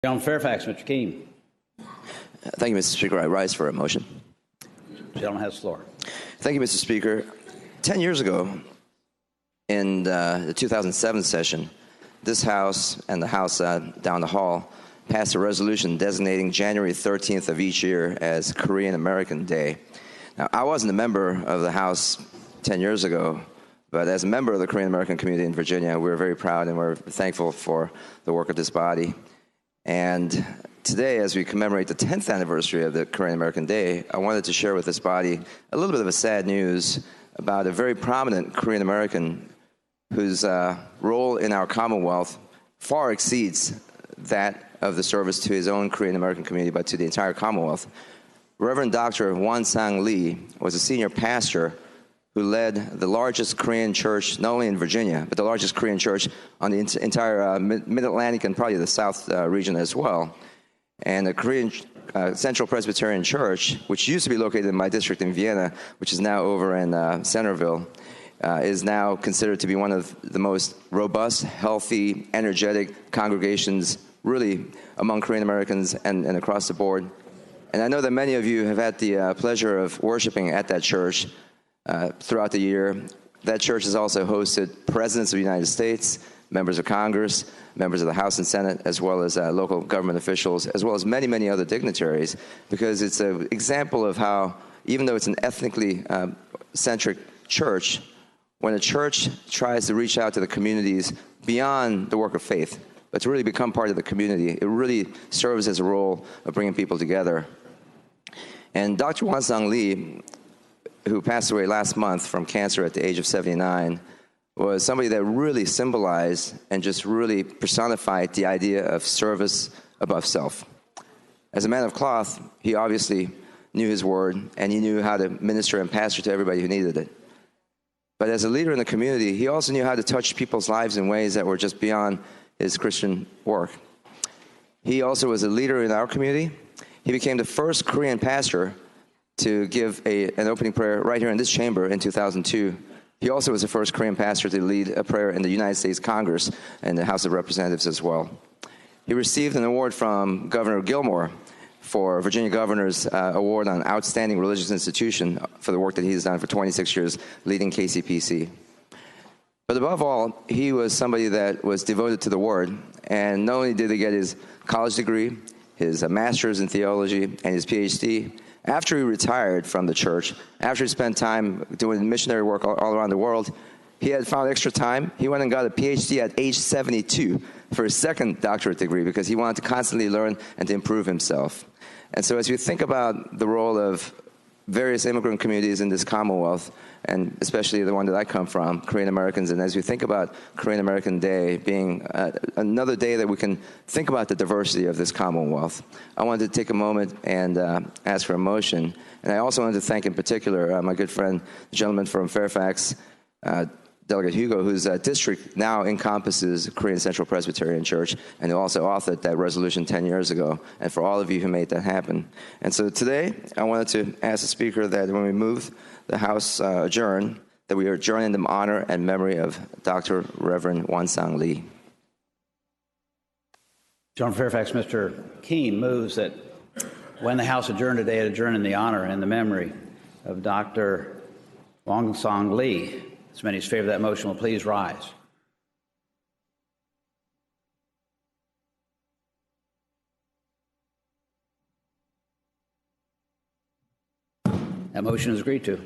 Gentleman from Fairfax, Mr. Keam. Thank you, Mr. Speaker. I rise for a motion. The gentleman has the floor. Thank you, Mr. Speaker. 10 years ago, in the 2007 session, this House and the House down the hall passed a resolution designating January 13th of each year as Korean American Day. Now, I wasn't a member of the House 10 years ago, but as a member of the Korean American community in Virginia, we're very proud and we're thankful for the work of this body. And today, as we commemorate the 10th anniversary of the Korean American Day, I wanted to share with this body a little bit of a sad news about a very prominent Korean American whose role in our Commonwealth far exceeds that of the service to his own Korean American community, but to the entire Commonwealth. Reverend Dr. Won-sang Lee was a senior pastor who led the largest Korean church, not only in Virginia, but the largest Korean church on the entire Mid-Atlantic and probably the South region as well. And the Korean Central Presbyterian Church, which used to be located in my district in Vienna, which is now over in Centerville, is now considered to be one of the most robust, healthy, energetic congregations really among Korean Americans and across the board. And I know that many of you have had the pleasure of worshiping at that church throughout the year. That church has also hosted presidents of the United States, members of Congress, members of the House and Senate, as well as local government officials, as well as many, many other dignitaries, because it's an example of how, even though it's an ethnically centric church, when a church tries to reach out to the communities beyond the work of faith, but to really become part of the community, it really serves as a role of bringing people together. And Dr. Won-sang Lee, who passed away last month from cancer at the age of 79, was somebody that really symbolized and just really personified the idea of service above self. As a man of cloth, he obviously knew his word, and he knew how to minister and pastor to everybody who needed it. But as a leader in the community, he also knew how to touch people's lives in ways that were just beyond his Christian work. He also was a leader in our community. He became the first Korean pastor to give an opening prayer right here in this chamber in 2002. He also was the first Korean pastor to lead a prayer in the United States Congress and the House of Representatives as well. He received an award from Governor Gilmore for Virginia Governor's Award on Outstanding Religious Institution for the work that he's done for 26 years leading KCPC. But above all, he was somebody that was devoted to the Word, and not only did he get his college degree, his master's in theology, and his PhD, after he retired from the church, after he spent time doing missionary work all around the world, he had found extra time. He went and got a PhD at age 72 for his second doctorate degree because he wanted to constantly learn and to improve himself. And so as you think about the role of various immigrant communities in this Commonwealth, and especially the one that I come from, Korean Americans, and as we think about Korean American Day being another day that we can think about the diversity of this Commonwealth, I wanted to take a moment and ask for a motion. And I also wanted to thank in particular my good friend, the gentleman from Fairfax, Delegate Hugo, whose district now encompasses Korean Central Presbyterian Church, and who also authored that resolution 10 years ago, and for all of you who made that happen. And so today, I wanted to ask the Speaker that when we move the House adjourn, that we adjourn in the honor and memory of Dr. Reverend Won-sang Lee. John Fairfax, Mr. Keam moves that when the House adjourn today, it adjourn in the honor and the memory of Dr. Won-sang Lee. As many as favor that motion will please rise. That motion is agreed to.